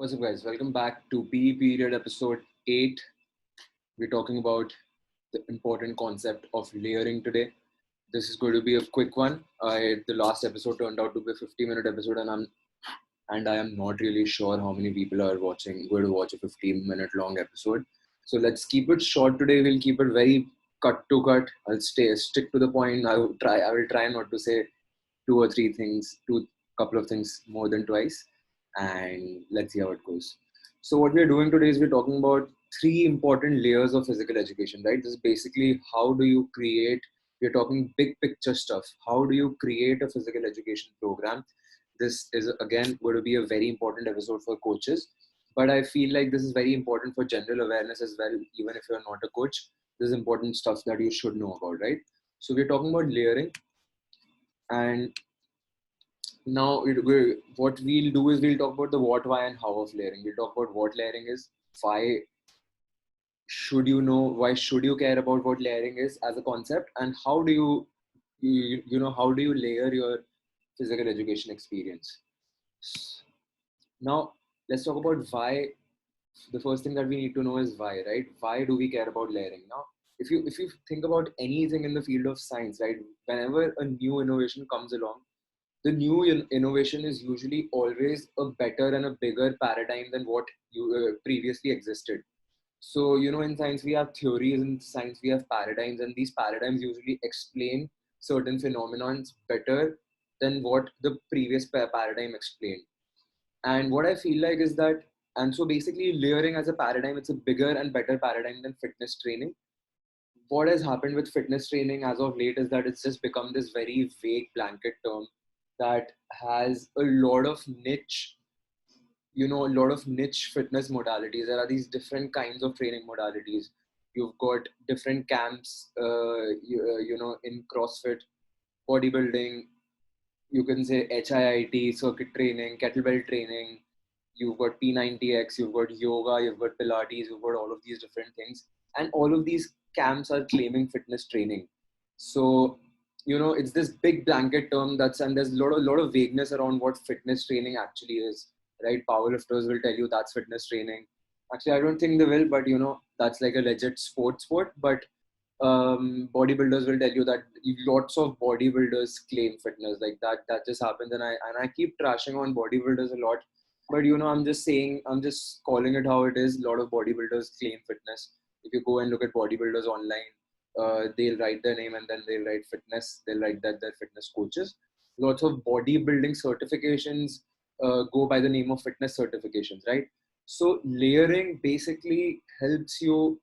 What's up, guys? Welcome back to PE Period episode 8. We're talking about the important concept of layering today. This is going to be a quick one. The last episode turned out to be a 50-minute episode, and I am not really sure how many people are going to watch a 15-minute long episode. So let's keep it short today. We'll keep it very cut to cut. I'll stick to the point. I will try not to say two or three things, couple of things more than twice, and let's see how it goes. So what we're doing today is we're talking about three important layers of physical education, right? This is basically how do you create. We're talking big picture stuff. How do you create a physical education program? This is again going to be a very important episode for coaches, but I feel like this is very important for general awareness as well. Even if you're not a coach, this is important stuff that you should know about, right? So we're talking about layering, and now what we'll do is we'll talk about the what, why, and how of layering. We'll talk about what layering is, why why should you care about what layering is as a concept, and how do how do you layer your physical education experience. Now let's talk about why. The first thing that we need to know is why, right? Why do we care about layering? Now if you think about anything in the field of science, right, whenever a new innovation comes along, the new innovation is usually always a better and a bigger paradigm than what you previously existed. So in science we have theories, in science we have paradigms, and these paradigms usually explain certain phenomenons better than what the previous paradigm explained. And what I feel like is that, and so basically layering as a paradigm, it's a bigger and better paradigm than fitness training. What has happened with fitness training as of late is that it's just become this very vague blanket term that has a lot of niche fitness modalities. There are these different kinds of training modalities. You've got different camps, in CrossFit, bodybuilding, you can say HIIT, circuit training, kettlebell training. You've got P90X, you've got yoga, you've got Pilates, you've got all of these different things. And all of these camps are claiming fitness training. So, it's this big blanket term and there's a lot of vagueness around what fitness training actually is, right? Powerlifters will tell you that's fitness training. Actually, I don't think they will, but that's like a legit sport. But bodybuilders will tell you that lots of bodybuilders claim fitness like that just happens, and I keep trashing on bodybuilders a lot, but I'm just calling it how it is. A lot of bodybuilders claim fitness. If you go and look at bodybuilders online, they'll write their name and then they'll write fitness. They'll write that they're fitness coaches. Lots of bodybuilding certifications go by the name of fitness certifications, right? So layering basically helps you.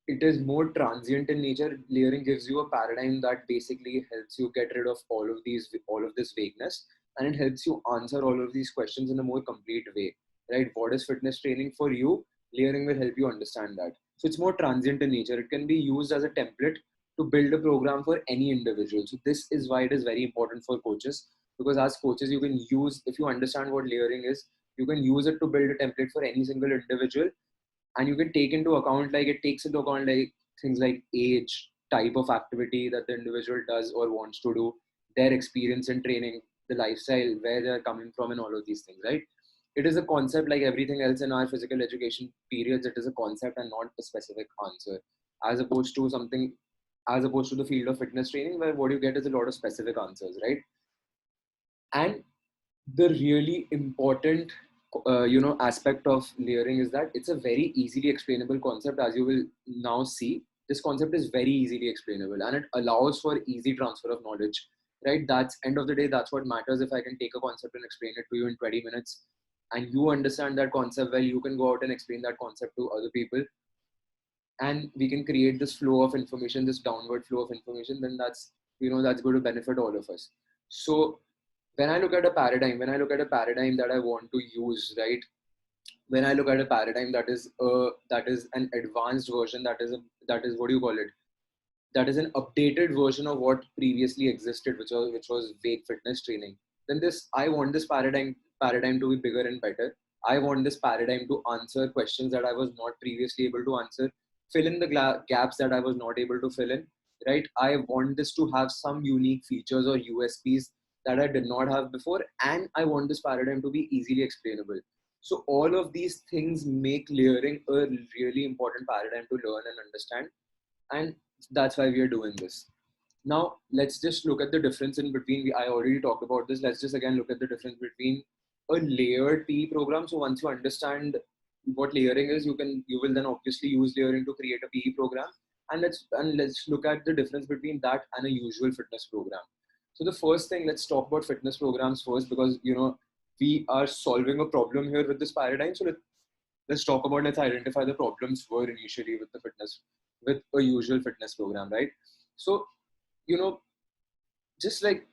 It is more transient in nature. Layering gives you a paradigm that basically helps you get rid of all of this vagueness, and it helps you answer all of these questions in a more complete way, right? What is fitness training for you? Layering will help you understand that. So it's more transient in nature. It can be used as a template to build a program for any individual. So this is why it is very important for coaches, because as coaches, you can use, if you understand what layering is, you can use it to build a template for any single individual. And you can take into account, like it takes into account like things like age, type of activity that the individual does or wants to do, their experience in training, the lifestyle, where they're coming from, and all of these things, right? It is a concept like everything else in our physical education periods. It is a concept and not a specific answer, as opposed to something as opposed to the field of fitness training, where what you get is a lot of specific answers, right? And the really important aspect of layering is that it's a very easily explainable concept. As you will now see, this concept is very easily explainable, and it allows for easy transfer of knowledge, right? That's end of the day, that's what matters. If I can take a concept and explain it to you in 20 minutes and you understand that concept well, you can go out and explain that concept to other people, and we can create this flow of information, this downward flow of information. Then that's going to benefit all of us. So when I look at a paradigm, that I want to use, right? When I look at a paradigm that is an advanced version, that is, what do you call it? That is an updated version of what previously existed, which was vague fitness training. Then I want this paradigm to be bigger and better. I want this paradigm to answer questions that I was not previously able to answer, fill in the gaps that I was not able to fill in, right? I want this to have some unique features or USPs that I did not have before, and I want this paradigm to be easily explainable. So all of these things make layering a really important paradigm to learn and understand, and that's why we are doing this. Now let's just look at the difference in between. I already talked about this. Let's just again look at the difference between a layered PE program. So once you understand what layering is, you will then obviously use layering to create a PE program. And let's look at the difference between that and a usual fitness program. So the first thing, let's talk about fitness programs first, because we are solving a problem here with this paradigm. So let's identify the problems were initially with the fitness, with a usual fitness program, right? So you know just like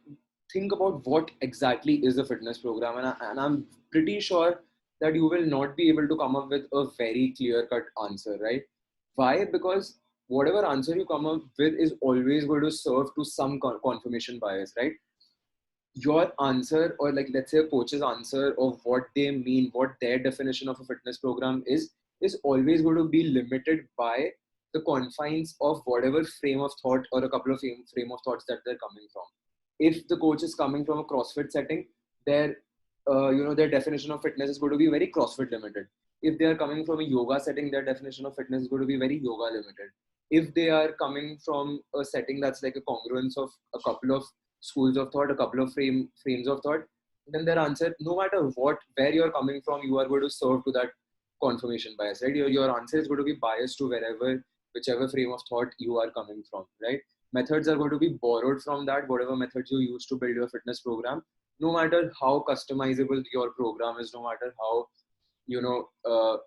think about what exactly is a fitness program, and I'm pretty sure that you will not be able to come up with a very clear cut answer, right? Why? Because whatever answer you come up with is always going to serve to some confirmation bias, right? Your answer, or like let's say a coach's answer of what they mean, what their definition of a fitness program is always going to be limited by the confines of whatever frame of thought or a couple of frame of thoughts that they're coming from. If the coach is coming from a CrossFit setting, their their definition of fitness is going to be very CrossFit limited. If they are coming from a yoga setting, their definition of fitness is going to be very yoga limited. If they are coming from a setting that's like a congruence of a couple of schools of thought, a couple of frames of thought, then their answer, no matter what, where you're coming from, you are going to serve to that confirmation bias, right? Your answer is going to be biased to whichever frame of thought you are coming from, right? Methods are going to be borrowed from that, whatever methods you use to build your fitness program. No matter how customizable your program is, no matter how, you know,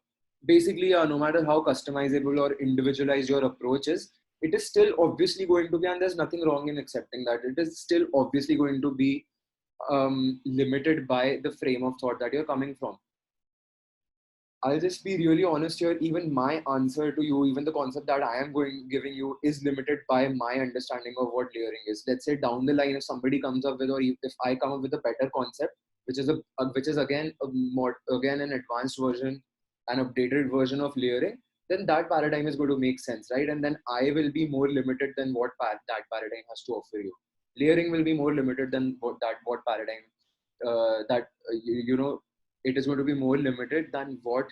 basically, no matter how customizable or individualized your approach is, it is still obviously going to be, and there's nothing wrong in accepting that, it is still obviously going to be limited by the frame of thought that you're coming from. I'll just be really honest here. Even my answer to you, even the concept that I am giving you, is limited by my understanding of what layering is. Let's say down the line, if somebody comes up with, or if I come up with a better concept, which is again again an advanced version, an updated version of layering, then that paradigm is going to make sense, right? And then I will be more limited than what that paradigm has to offer you. Layering will be more limited than what paradigm that you know it is going to be more limited than what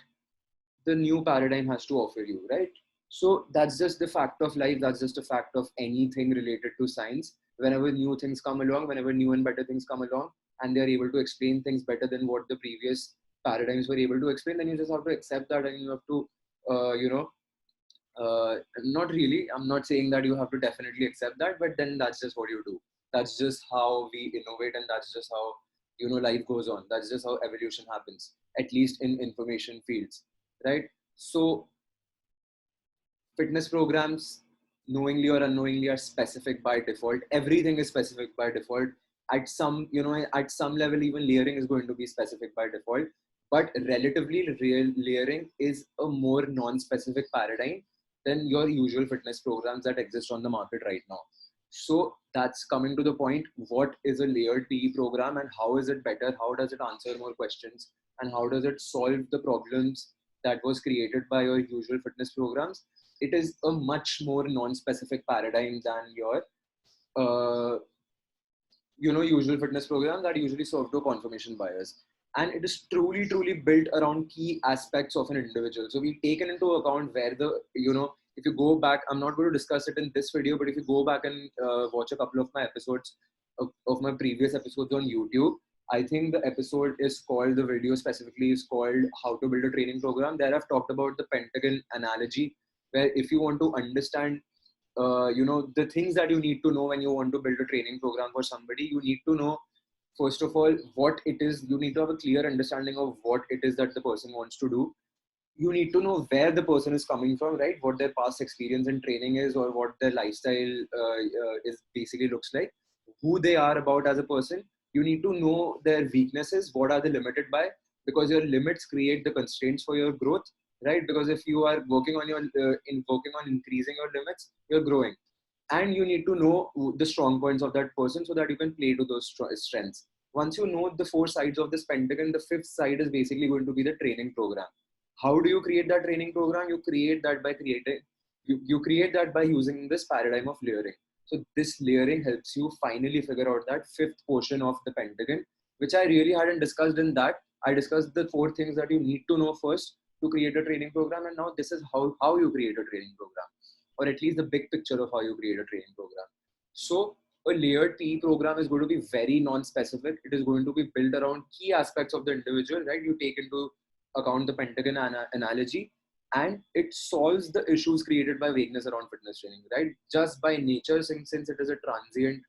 the new paradigm has to offer you, right? So that's just the fact of life. That's just a fact of anything related to science. Whenever new things come along, whenever new and better things come along, and they're able to explain things better than what the previous paradigms were able to explain, then you just have to accept that, and you have to, not really. I'm not saying that you have to definitely accept that, but then that's just what you do. That's just how we innovate, and that's just how life goes on. That's just how evolution happens, at least in information fields, right? So fitness programs, knowingly or unknowingly, are specific by default. Everything is specific by default. At some, at some level, even layering is going to be specific by default. But relatively, real layering is a more non-specific paradigm than your usual fitness programs that exist on the market right now. So that's coming to the point. What is a layered PE program, and how is it better? How does it answer more questions? And how does it solve the problems that was created by your usual fitness programs? It is a much more non-specific paradigm than your usual fitness program that usually serve to confirmation bias, and it is truly built around key aspects of an individual. So we've taken into account where the if you go back, I'm not going to discuss it in this video, but if you go back and watch a couple of my episodes of my previous episodes on YouTube, I think the episode is called, the video specifically is called How to Build a Training Program. There I've talked about the pentagon analogy, where if you want to understand the things that you need to know when you want to build a training program for somebody, you need to know, first of all, what it is. You need to have a clear understanding of what it is that the person wants to do. You need to know where the person is coming from, right? What their past experience in training is, or what their lifestyle is basically looks like, who they are about as a person. You need to know their weaknesses, what are they limited by, because your limits create the constraints for your growth, right? Because if you are working on working on increasing your limits, you're growing. And you need to know the strong points of that person so that you can play to those strengths. Once you know the four sides of this pentagon, the fifth side is basically going to be the training program. How do you create that training program? You create that by you create that by using this paradigm of layering. So this layering helps you finally figure out that fifth portion of the pentagon, which I really hadn't discussed in that. I discussed the 4 things that you need to know first to create a training program, and now this is how you create a training program, or at least the big picture of how you create a training program. So a layered PE program is going to be very non-specific. It is going to be built around key aspects of the individual, right? You take into account the pentagon analogy, and it solves the issues created by vagueness around fitness training, right? Just by nature, since it is a transient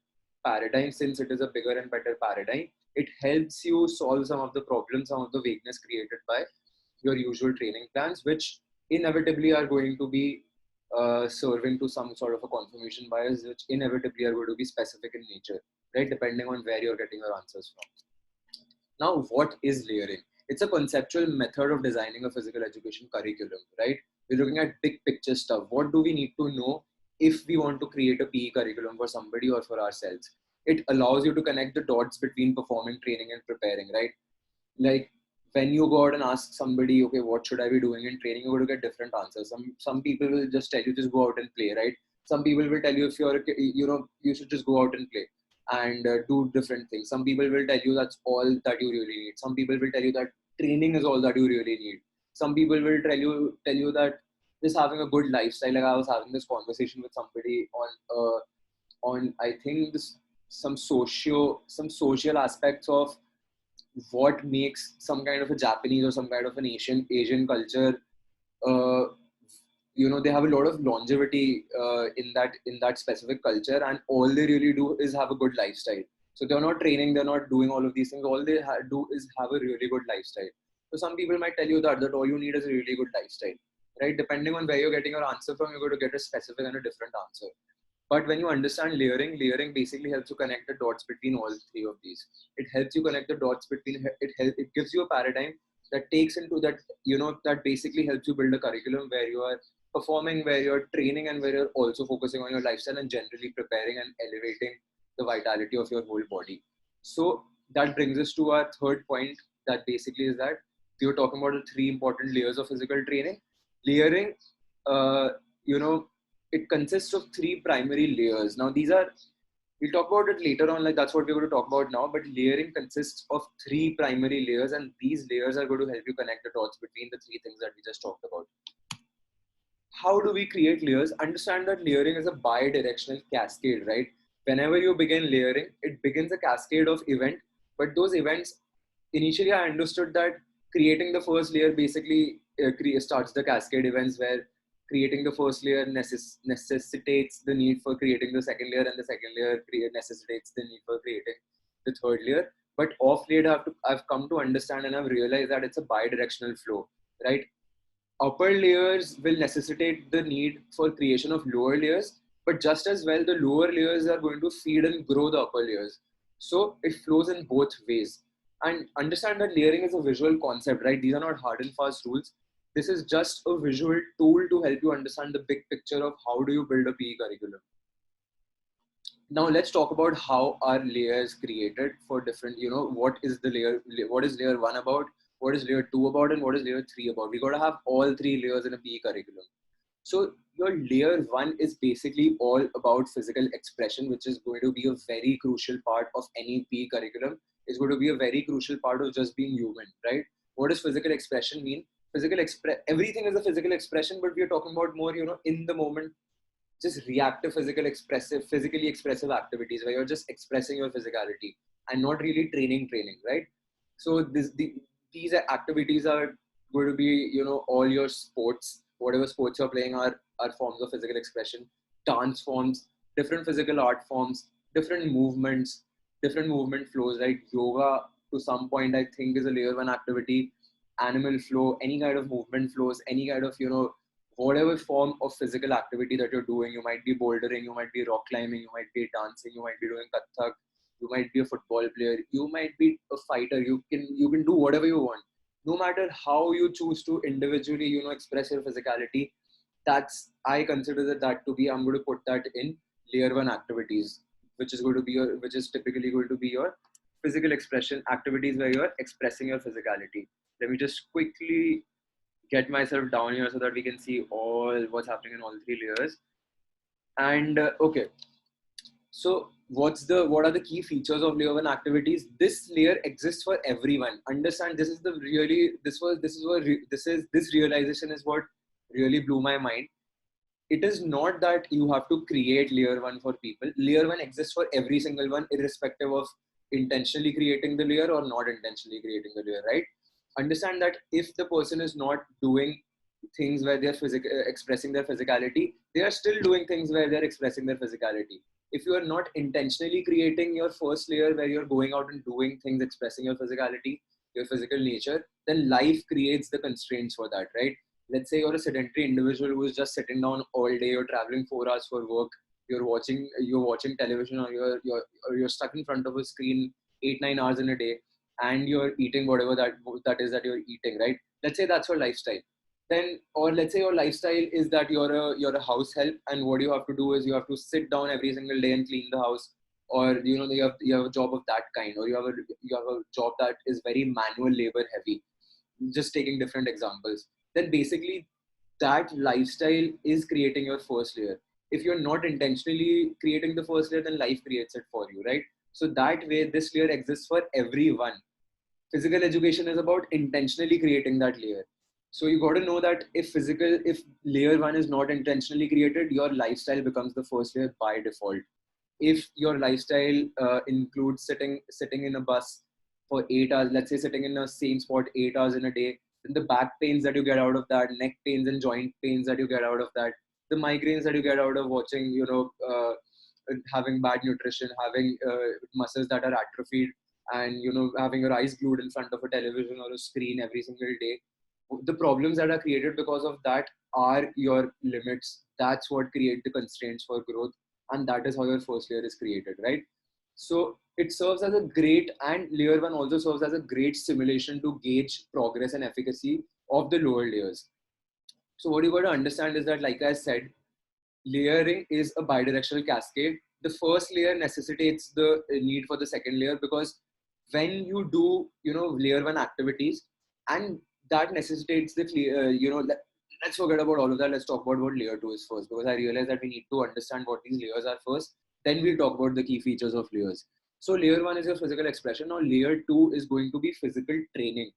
paradigm, since it is a bigger and better paradigm, it helps you solve some of the problems, some of the vagueness created by your usual training plans, which inevitably are going to be serving to some sort of a confirmation bias, which inevitably are going to be specific in nature, right? Depending on where you're getting your answers from. Now, what is layering? It's a conceptual method of designing a physical education curriculum, right? We're looking at big picture stuff. What do we need to know if we want to create a PE curriculum for somebody or for ourselves? It allows you to connect the dots between performing, training, and preparing, right? Like when you go out and ask somebody, okay, what should I be doing in training, you're going to get different answers. Some people will just tell you just go out and play, right? Some people will tell you if you're you should just go out and play and do different things. Some people will tell you that's all that you really need. Some people will tell you that training is all that you really need. Some people will tell you that just having a good lifestyle. Like I was having this conversation with somebody on I think this some social aspects of what makes some kind of a Japanese or some kind of an Asian culture. Uh, they have a lot of longevity in that specific culture, and all they really do is have a good lifestyle. So they're not training, they're not doing all of these things. All they do is have a really good lifestyle. So some people might tell you that all you need is a really good lifestyle, right? Depending on where you're getting your answer from, you're going to get a specific and a different answer. But when you understand layering basically helps you connect the dots between all three of these. It helps you connect the dots between it gives you a paradigm that takes into that, that basically helps you build a curriculum where you are performing, where you're training, and where you're also focusing on your lifestyle and generally preparing and elevating the vitality of your whole body. So that brings us to our third point, that basically is that we were talking about the three important layers of physical training. Layering, uh, you know, it consists of three primary layers. Now, we'll talk about it later on, like that's what we're going to talk about now, but layering consists of three primary layers, and these layers are going to help you connect the dots between the three things that we just talked about. How do we create layers? Understand that layering is a bi-directional cascade, right? Whenever you begin layering, it begins a cascade of event, but those events, initially I understood that creating the first layer basically starts the cascade events where creating the first layer necessitates the need for creating the second layer, and the second layer necessitates the need for creating the third layer. But off late, I've come to understand and I've realized that it's a bi-directional flow, right? Upper layers will necessitate the need for creation of lower layers, but just as well, the lower layers are going to feed and grow the upper layers. So it flows in both ways. And understand that layering is a visual concept, right? These are not hard and fast rules. This is just a visual tool to help you understand the big picture of how do you build a PE curriculum. Now let's talk about how are layers created for different, what is layer one about, what is layer two about, and what is layer three about. We got to have all three layers in a PE curriculum. So your layer one is basically all about physical expression, which is going to be a very crucial part of any PE curriculum. It's going to be a very crucial part of just being human, right? What does physical expression mean? Everything is a physical expression, but we are talking about more, in the moment, just reactive physically expressive activities where you're just expressing your physicality and not really training, right? So these activities are going to be, all your sports, whatever sports you're playing are forms of physical expression. Dance forms, different physical art forms, different movements, different movement flows, right? Yoga to some point I think is a layer one activity. Animal flow, any kind of movement flows, any kind of, whatever form of physical activity that you're doing. You might be bouldering, you might be rock climbing, you might be dancing, you might be doing kathak, you might be a football player, you might be a fighter. You can do whatever you want, no matter how you choose to individually, express your physicality. That's, I consider that to be, I'm going to put that in layer one activities, which is typically going to be your physical expression activities where you're expressing your physicality. Let me just quickly get myself down here so that we can see all what's happening in all three layers. And okay, so what are the key features of layer 1 activities? This layer exists for everyone. Understand, this is the really, this realization is what really blew my mind. It is not that you have to create layer 1 for people. Layer 1 exists for every single one, irrespective of intentionally creating the layer or not intentionally creating the layer, right? Understand that if the person is not doing things where they're expressing their physicality, they are still doing things where they're expressing their physicality. If you are not intentionally creating your first layer where you're going out and doing things, expressing your physicality, your physical nature, then life creates the constraints for that, right? Let's say you're a sedentary individual who is just sitting down all day, you're traveling 4 hours for work, you're watching television, or you're stuck in front of a screen 8-9 hours in a day, and you're eating whatever that is that you're eating, right? Let's say that's your lifestyle. Then, or let's say your lifestyle is that you're a house help, and what you have to do is you have to sit down every single day and clean the house, or you have a job of that kind, or you have a job that is very manual labor heavy, just taking different examples. Then basically that lifestyle is creating your first layer. If you're not intentionally creating the first layer, then life creates it for you, right? So that way this layer exists for everyone. Physical education is about intentionally creating that layer. So you got to know that if layer 1 is not intentionally created, your lifestyle becomes the first layer by default. If your lifestyle includes sitting in a bus for 8 hours, let's say sitting in the same spot 8 hours in a day, then the back pains that you get out of that, neck pains and joint pains that you get out of that, the migraines that you get out of watching, having bad nutrition, having muscles that are atrophied, and having your eyes glued in front of a television or a screen every single day, the problems that are created because of that are your limits. That's what create the constraints for growth, and that is how your first layer is created, right? So it serves as a great, and layer 1 also serves as a great simulation to gauge progress and efficacy of the lower layers. So what you got to understand is that, like I said, layering is a bidirectional cascade. The first layer necessitates the need for the second layer, because when you do, layer 1 activities, and that necessitates the let's forget about all of that. Let's talk about what layer 2 is first, because I realize that we need to understand what these layers are first. Then we'll talk about the key features of layers. So layer 1 is your physical expression. Now layer 2 is going to be physical training.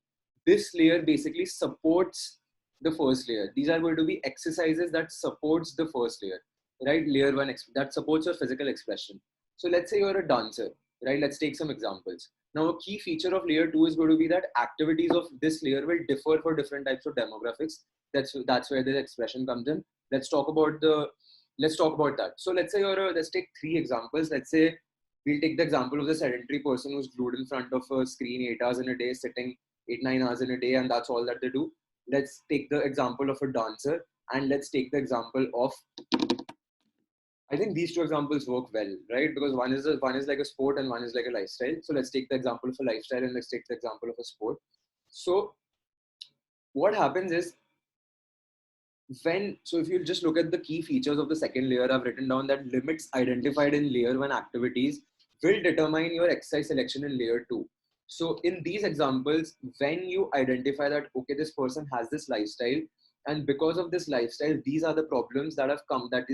This layer basically supports the first layer. These are going to be exercises that supports the first layer, right? Layer 1 that supports your physical expression. So let's say you're a dancer, right? Let's take some examples. Now a key feature of layer 2 is going to be that activities of this layer will differ for different types of demographics. That's where the expression comes in. Let's talk about that. So let's take 3 examples. Let's say we'll take the example of the sedentary person who's glued in front of a screen 8 hours in a day, sitting 8-9 hours in a day, and that's all that they do. Let's take the example of a dancer, and let's take the example of, I think these 2 examples work well, right? Because one is like a sport and one is like a lifestyle. So let's take the example of a lifestyle and let's take the example of a sport. So what happens is, so if you just look at the key features of the second layer, I've written down that limits identified in layer 1 activities will determine your exercise selection in layer 2. So in these examples, when you identify that, okay, this person has this lifestyle, and because of this lifestyle, these are the problems that have come, that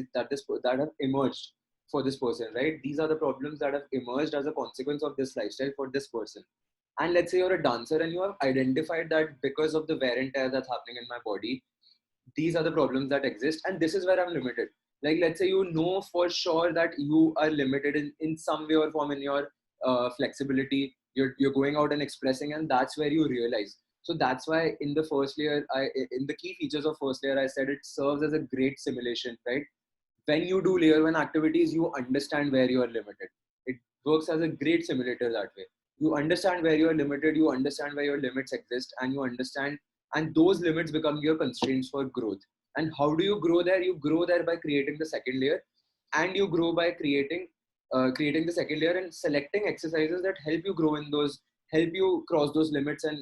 have emerged for this person, right? These are the problems that have emerged as a consequence of this lifestyle for this person. And let's say you're a dancer and you have identified that because of the wear and tear that's happening in my body, these are the problems that exist, and this is where I'm limited. Like, let's say you know for sure that you are limited in some way or form in your flexibility. You're going out and expressing, and that's where you realize. So that's why in the first layer, in the key features of first layer, I said it serves as a great simulation, right? When you do layer 1 activities, you understand where you are limited. It works as a great simulator that way. You understand where you are limited, you understand where your limits exist, and you understand, and those limits become your constraints for growth. And how do you grow there? You grow there by creating the second layer, and you grow by creating the second layer and selecting exercises that help you grow in those, help you cross those limits, and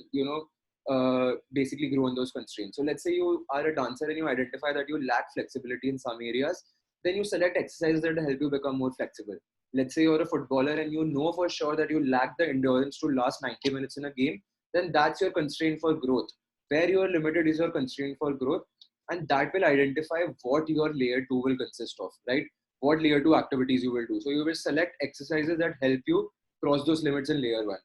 basically grow in those constraints. So let's say you are a dancer and you identify that you lack flexibility in some areas, then you select exercises that help you become more flexible. Let's say you're a footballer and you know for sure that you lack the endurance to last 90 minutes in a game, then that's your constraint for growth. Where you are limited is your constraint for growth, and that will identify what your layer 2 will consist of, right? what layer 2 activities you will do. So you will select exercises that help you cross those limits in layer 1.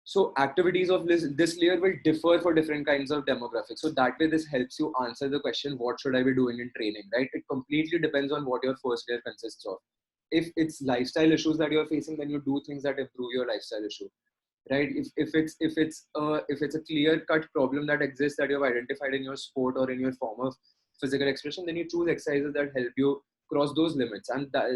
So activities of this layer will differ for different kinds of demographics. So that way this helps you answer the question, what should I be doing in training, right? It completely depends on what your first layer consists of. If it's lifestyle issues that you're facing, then you do things that improve your lifestyle issue, right? If it's a clear cut problem that exists that you've identified in your sport or in your form of physical expression, then you choose exercises that help you cross those limits and that,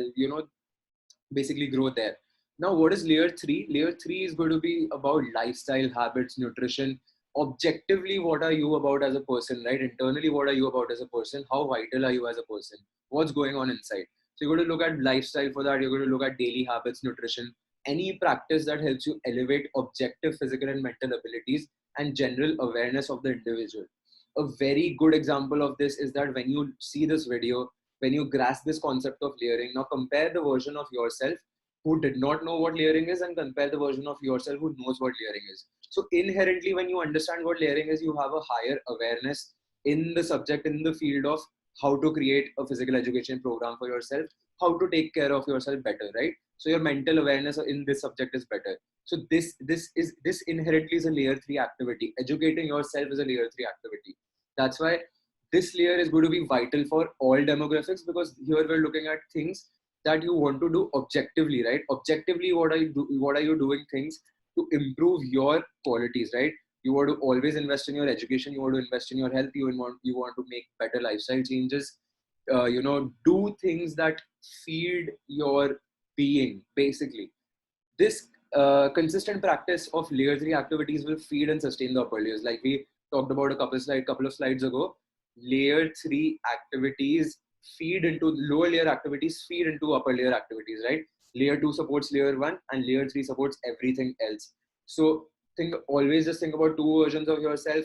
basically grow there. Now, what is layer 3? Layer 3 is going to be about lifestyle, habits, nutrition. Objectively, what are you about as a person, right? Internally, what are you about as a person? How vital are you as a person? What's going on inside? So you're going to look at lifestyle for that. You're going to look at daily habits, nutrition, any practice that helps you elevate objective physical and mental abilities and general awareness of the individual. A very good example of this is that when you see this video, when you grasp this concept of layering, now compare the version of yourself who did not know what layering is and compare the version of yourself who knows what layering is. So inherently, when you understand what layering is, you have a higher awareness in the subject, in the field of how to create a physical education program for yourself, how to take care of yourself better, right? So your mental awareness in this subject is better. So this inherently is a layer 3 activity. Educating yourself is a layer 3 activity. That's why this layer is going to be vital for all demographics, because here we're looking at things that you want to do objectively, right? Objectively, what are you doing things to improve your qualities, right? You want to always invest in your education, you want to invest in your health, you want to make better lifestyle changes, do things that feed your being, basically. This consistent practice of layer 3 activities will feed and sustain the upper layers. Like we talked about a couple of slides ago, layer 3 activities feed into lower layer activities, feed into upper layer activities, right? Layer 2 supports layer 1 and layer 3 supports everything else. So always just think about two versions of yourself.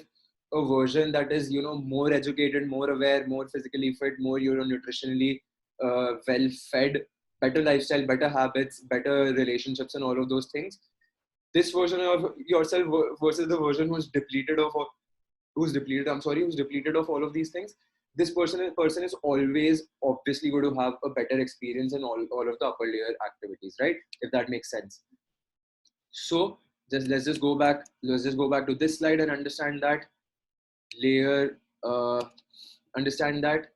A version that is, more educated, more aware, more physically fit, more, nutritionally well fed, better lifestyle, better habits, better relationships, and all of those things. This version of yourself versus the version who's depleted of all of these things. This person is always obviously going to have a better experience in all of the upper layer activities, right? If that makes sense. So let's just go back to this slide and understand that layer understand that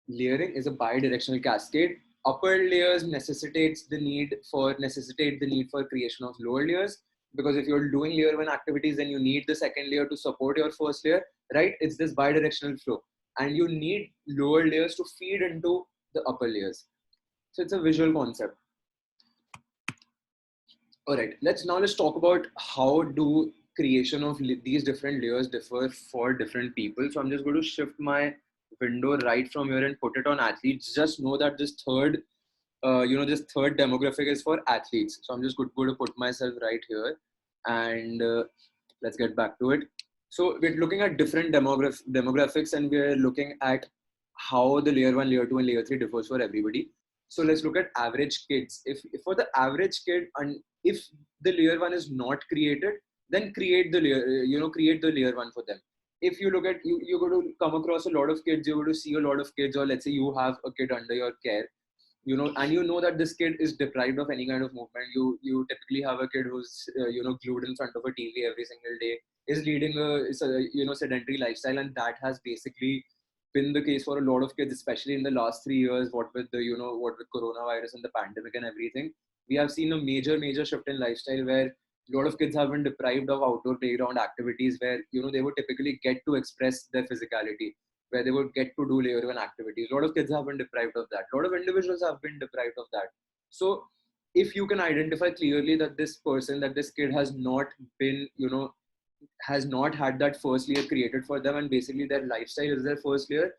layering is a bidirectional cascade. Upper layers necessitate the need for creation of lower layers, because if you're doing layer 1 activities, then you need the second layer to support your first layer, right? It's this bidirectional flow, and you need lower layers to feed into the upper layers. So it's a visual concept. All right, let's talk about how do creation of these different layers differ for different people. So I'm just going to shift my window right from here and put it on athletes. Just know that this third demographic is for athletes. So I'm just going to put myself right here, and let's get back to it. So we're looking at different demographics, and we're looking at how the layer 1, layer 2, and layer 3 differs for everybody. So let's look at average kids. If for the average kid, and if the layer 1 is not created, then create the layer 1 for them. If you look at, you're going to come across a lot of kids, you're going to see a lot of kids, or let's say you have a kid under your care, and that this kid is deprived of any kind of movement. You typically have a kid who's glued in front of a TV every single day, is leading a sedentary lifestyle, and that has basically been the case for a lot of kids, especially in the last 3 years. What with coronavirus and the pandemic and everything, we have seen a major shift in lifestyle where a lot of kids have been deprived of outdoor playground activities where they would typically get to express their physicality, where they would get to do layer 1 activities. A lot of kids have been deprived of that. A lot of individuals have been deprived of that. So if you can identify clearly that this kid has not been, has not had that first layer created for them, and basically their lifestyle is their first layer,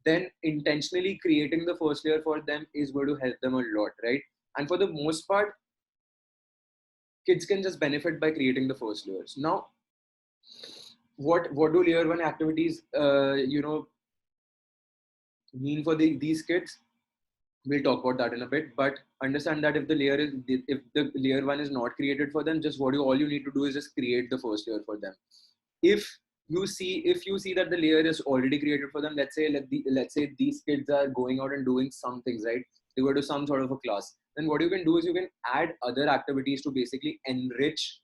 then intentionally creating the first layer for them is going to help them a lot, right? And for the most part, kids can just benefit by creating the first layers. Now, what do layer 1 activities, mean for these kids? We'll talk about that in a bit, but understand that if the layer 1 is not created for them, just all you need to do is just create the first layer for them. If if you see that the layer is already created for them, let's say these kids are going out and doing some things, right? They go to some sort of a class. Then what you can do is you can add other activities to basically enrich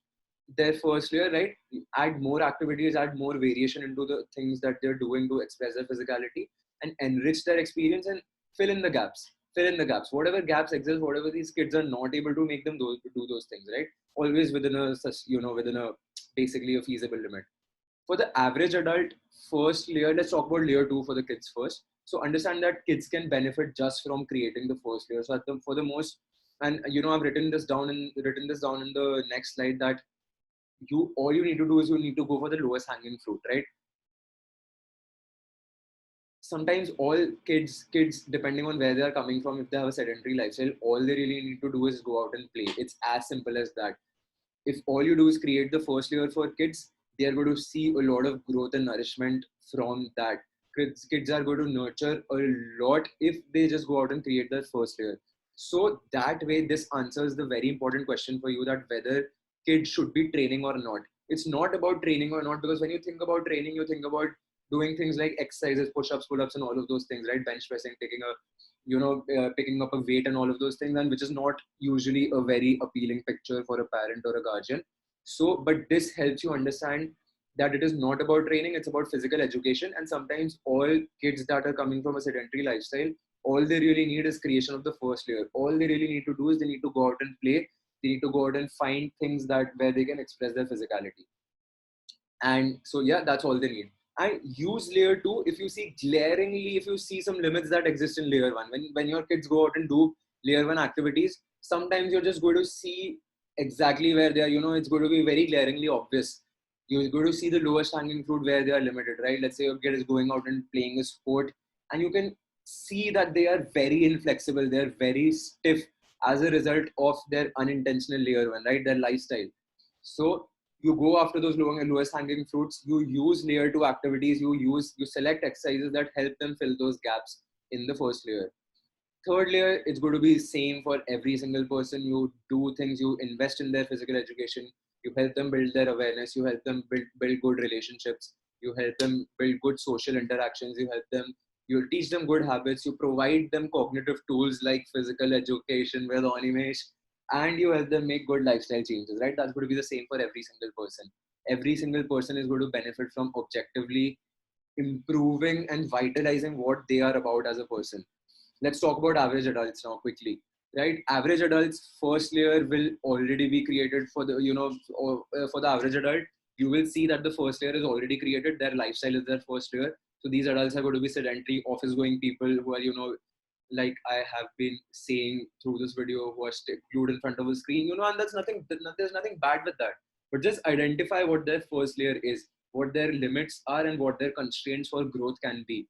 their first layer, right? Add more activities, add more variation into the things that they're doing to express their physicality, and enrich their experience, and fill in the gaps. Fill in the gaps. Whatever gaps exist, whatever these kids are not able to, make them do those things, right? Always within a, within a basically a feasible limit. For the average adult, first layer, let's talk about layer two for the kids first. So understand that kids can benefit just from creating the first layer. So for the most, and I've written this down in the next slide, that all you need to do is you need to go for the lowest hanging fruit, right? Sometimes all kids depending on where they are coming from, if they have a sedentary lifestyle, all they really need to do is go out and play. It's as simple as that. If all you do is create the first layer for kids, they are going to see a lot of growth and nourishment from that. Kids are going to nurture a lot if they just go out and create their first layer. So that way, this answers the very important question for you, that whether kids should be training or not. It's not about training or not, because when you think about training, you think about doing things like exercises, push-ups, pull-ups, and all of those things, right? Bench pressing, taking a picking up a weight and all of those things, and which is not usually a very appealing picture for a parent or a guardian. So, but this helps you understand that it is not about training, it's about physical education. And sometimes all kids that are coming from a sedentary lifestyle, all they really need is creation of the first layer. All they really need to do is they need to go out and play. They need to go out and find things that where they can express their physicality. And so, yeah, that's all they need. And use layer two if you see glaringly, if you see some limits that exist in layer one. When your kids go out and do layer one activities, sometimes you're just going to see exactly where they are. It's going to be very glaringly obvious. You're going to see the lowest hanging fruit where they are limited, right? Let's say your kid is going out and playing a sport, and you can see that they are very inflexible, they're very stiff as a result of their unintentional layer one, right? Their lifestyle. So you go after those lowest hanging fruits. You use layer two activities. You select exercises that help them fill those gaps in the first layer. Third layer, it's going to be same for every single person. You do things, you invest in their physical education, you help them build their awareness, you help them build good relationships, you help them build good social interactions, you teach them good habits, you provide them cognitive tools like physical education with onimesh, and you help them make good lifestyle changes, right? That's going to be the same for every single person. Every single person is going to benefit from objectively improving and vitalizing what they are about as a person. Let's talk about average adults now quickly, right? Average adults first layer will already be created for the, for the average adult. You will see that the first layer is already created. Their lifestyle is their first layer. So these adults are going to be sedentary, office going people who are, like I have been saying through this video, who are glued in front of a screen, and there's nothing bad with that. But just identify what their first layer is, what their limits are, and what their constraints for growth can be.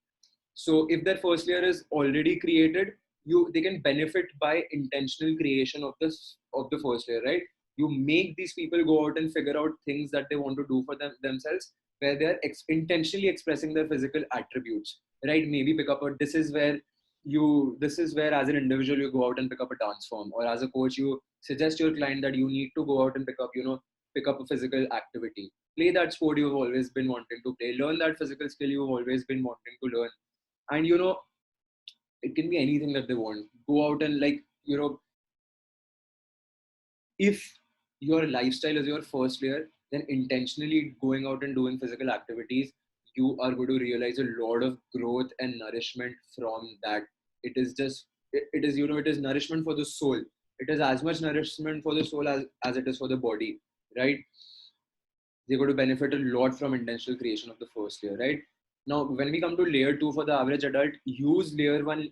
So if their first layer is already created, they can benefit by intentional creation of the first layer, right? You make these people go out and figure out things that they want to do for themselves, where they're intentionally expressing their physical attributes, right? Maybe pick up a this is where as an individual you go out and pick up a dance form, or as a coach you suggest your client that you need to go out and pick up a physical activity, play that sport you've always been wanting to play, learn that physical skill you've always been wanting to learn. And it can be anything that they want. Go out and, like, if your lifestyle is your first layer, then intentionally going out and doing physical activities, you are going to realize a lot of growth and nourishment from that. It is nourishment for the soul. It is as much nourishment for the soul as it is for the body, right? They're going to benefit a lot from intentional creation of the first layer, right? Now, when we come to layer two for the average adult, use layer one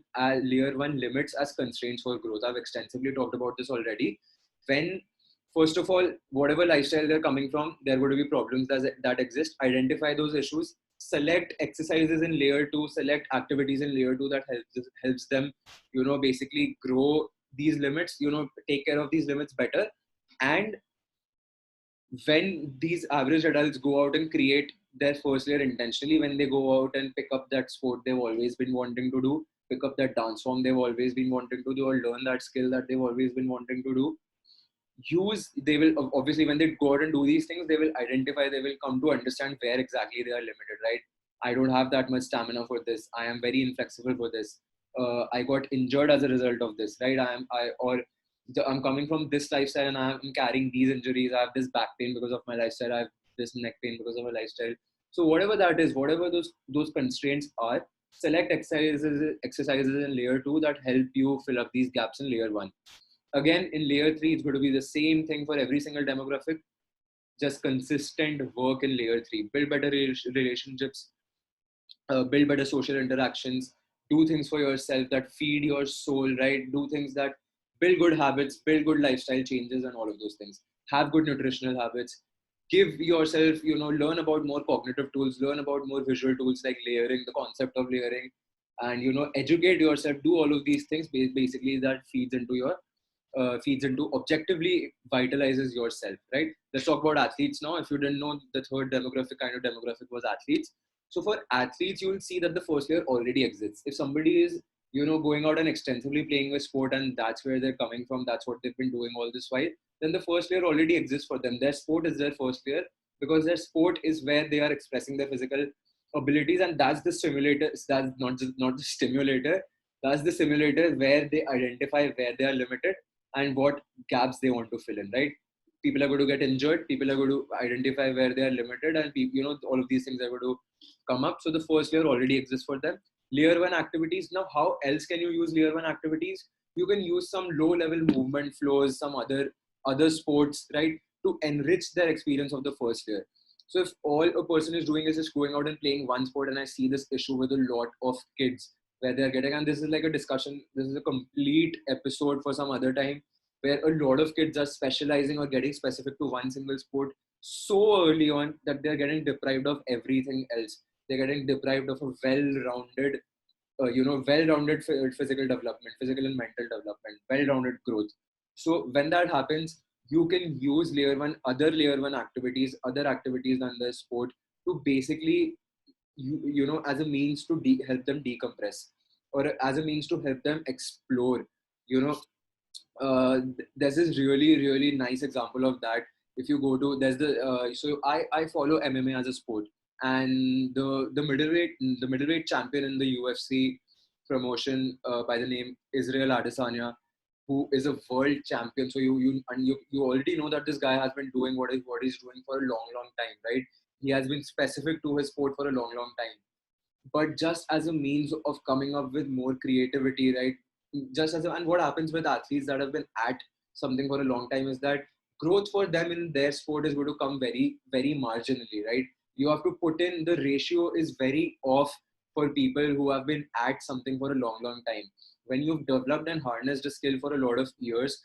limits as constraints for growth. I've extensively talked about this already. When, first of all, whatever lifestyle they're coming from, there are going to be problems that exist. Identify those issues. Select exercises in layer two. Select activities in layer two that helps them, basically grow these limits. Take care of these limits better. And when these average adults go out and create their first layer intentionally, when they go out and pick up that sport they've always been wanting to do, pick up that dance form they've always been wanting to do, or learn that skill that they've always been wanting to do, they will obviously, when they go out and do these things, they will identify, they will come to understand where exactly they are limited, right? I don't have that much stamina for this. I am very inflexible for this. I got injured as a result of this, right? I'm coming from this lifestyle and I'm carrying these injuries. I have this back pain because of my lifestyle. I have this neck pain because of my lifestyle. So whatever that is, whatever those constraints are, select exercises in layer 2 that help you fill up these gaps in layer 1. Again, in layer 3, it's going to be the same thing for every single demographic, just consistent work in layer 3. Build better relationships, build better social interactions, do things for yourself that feed your soul, right? Do things that build good habits, build good lifestyle changes, and all of those things. Have good nutritional habits. Give yourself, learn about more cognitive tools, learn about more visual tools like layering, the concept of layering, and educate yourself. Do all of these things. Basically, that feeds into objectively vitalizes yourself, right? Let's talk about athletes now. If you didn't know, the third kind of demographic was athletes. So for athletes, you will see that the first layer already exists. If somebody is, going out and extensively playing a sport and that's where they're coming from, that's what they've been doing all this while, then the first layer already exists for them. Their sport is their first layer because their sport is where they are expressing their physical abilities, and that's the simulator. That's not the stimulator. That's the simulator where they identify where they are limited and what gaps they want to fill in, right? People are going to get injured. People are going to identify where they are limited, and all of these things are going to come up. So the first layer already exists for them. Layer 1 activities. Now, how else can you use layer 1 activities? You can use some low level movement flows, some other sports, right, to enrich their experience of the first layer. So if all a person is doing is just going out and playing one sport, and I see this issue with a lot of kids where they're getting, and this is like a discussion, this is a complete episode for some other time, where a lot of kids are specializing or getting specific to one single sport so early on that they're getting deprived of everything else. They're getting deprived of a well-rounded physical development, physical and mental development, well-rounded growth. So when that happens, you can use layer 1 activities, other activities than the sport, to basically, as a means to help them decompress, or as a means to help them explore. You know, there's this really really nice example of that. If you go to, there's the so I follow MMA as a sport, and the middleweight champion in the UFC promotion, by the name Israel Adesanya, who is a world champion. So you already know that this guy has been doing what he's doing for a long time, right? He has been specific to his sport for a long time, but just as a means of coming up with more creativity, right? And what happens with athletes that have been at something for a long time is that growth for them in their sport is going to come very, very marginally, right? You have to put in, the ratio is very off for people who have been at something for a long time. When you've developed and harnessed a skill for a lot of years,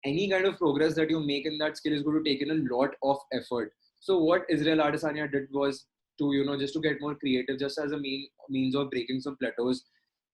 any kind of progress that you make in that skill is going to take in a lot of effort. So what Israel Adesanya did was to, just to get more creative, just as a means of breaking some plateaus.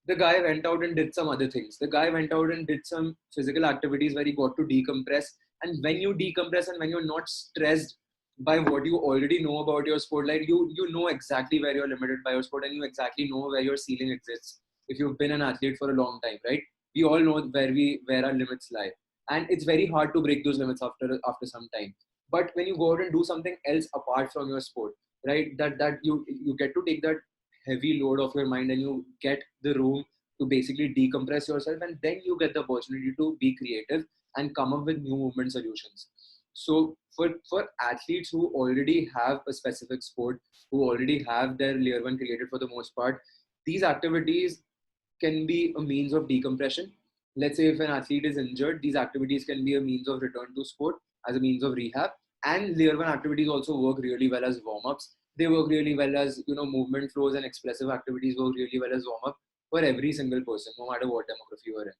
The guy went out and did some other things. The guy went out and did some physical activities where he got to decompress. And when you decompress and when you're not stressed by what you already know about your sport, like you know exactly where you're limited by your sport, and you exactly know where your ceiling exists. If you've been an athlete for a long time, right? We all know where our limits lie, and it's very hard to break those limits after some time. But when you go out and do something else apart from your sport, right, that you get to take that heavy load off your mind, and you get the room to basically decompress yourself, and then you get the opportunity to be creative and come up with new movement solutions. So for athletes who already have a specific sport, who already have their layer 1 created for the most part, these activities can be a means of decompression. Let's say if an athlete is injured, these activities can be a means of return to sport, as a means of rehab. And layer 1 activities also work really well as warm-ups. They work really well as, movement flows, and expressive activities work really well as warm-up for every single person, no matter what demography you are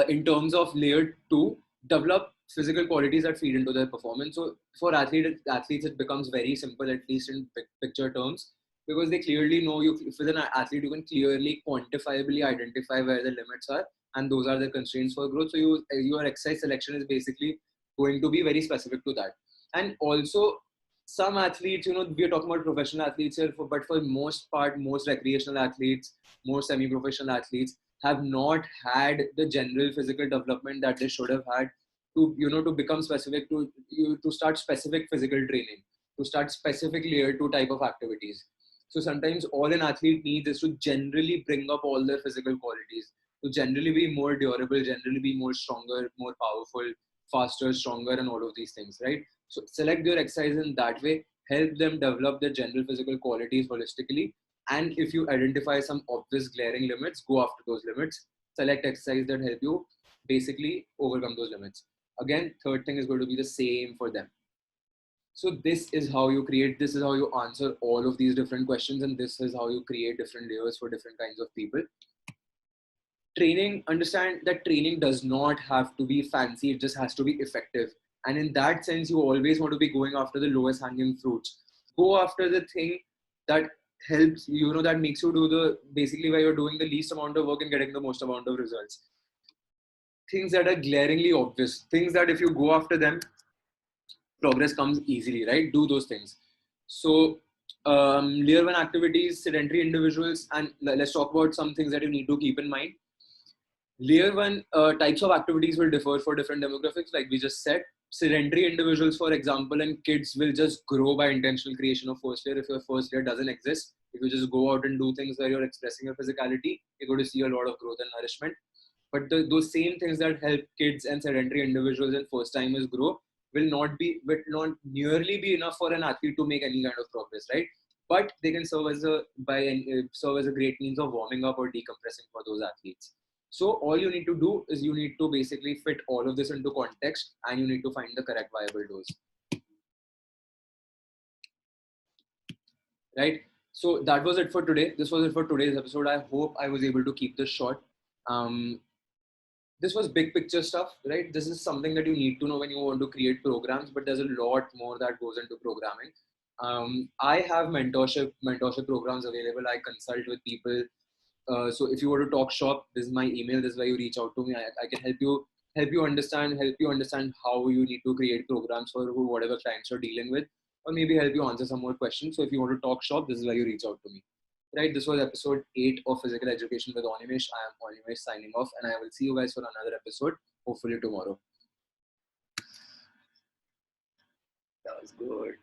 in. In terms of layer 2, develop physical qualities that feed into their performance. So for athletes, it becomes very simple, at least in picture terms, because they clearly know, if with an athlete, you can clearly quantifiably identify where the limits are, and those are the constraints for growth. So your exercise selection is basically going to be very specific to that. And also, some athletes, we are talking about professional athletes here, but for most part, most recreational athletes, most semi-professional athletes have not had the general physical development that they should have had. to to become specific, to you to start specific physical training, to start specific layer 2 type of activities. So sometimes all an athlete needs is to generally bring up all their physical qualities, to generally be more durable, generally be more stronger, more powerful, faster, stronger, and all of these things, right? So select your exercise in that way, help them develop their general physical qualities holistically. And if you identify some obvious glaring limits, go after those limits. Select exercise that help you basically overcome those limits. Again, third thing is going to be the same for them. So this is how you create, this is how you answer all of these different questions, and this is how you create different layers for different kinds of people. Training, understand that training does not have to be fancy, it just has to be effective. And in that sense, you always want to be going after the lowest hanging fruits. Go after the thing that helps, that makes you do the, basically where you're doing the least amount of work and getting the most amount of results. Things that are glaringly obvious, things that if you go after them, progress comes easily, right? Do those things. So, layer one activities, sedentary individuals, and let's talk about some things that you need to keep in mind. Layer one types of activities will differ for different demographics, like we just said. Sedentary individuals, for example, and kids will just grow by intentional creation of first layer. If your first layer doesn't exist, if you just go out and do things where you're expressing your physicality, you're going to see a lot of growth and nourishment. But those same things that help kids and sedentary individuals and first timers grow will not nearly be enough for an athlete to make any kind of progress, right? But they can serve as a great means of warming up or decompressing for those athletes. So all you need to do is you need to basically fit all of this into context, and you need to find the correct viable dose, right? So that was it for today. This was it for today's episode. I hope I was able to keep this short. Um, this was big picture stuff, right? This is something that you need to know when you want to create programs, but there's a lot more that goes into programming. I have mentorship programs available. I consult with people. So if you want to talk shop, this is my email. This is where you reach out to me. I can help you understand how you need to create programs for whatever clients you're dealing with, or maybe help you answer some more questions. So if you want to talk shop, this is where you reach out to me. Right, this was episode 8 of Physical Education with Onimesh. I am Onimesh signing off, and I will see you guys for another episode, hopefully tomorrow. That was good.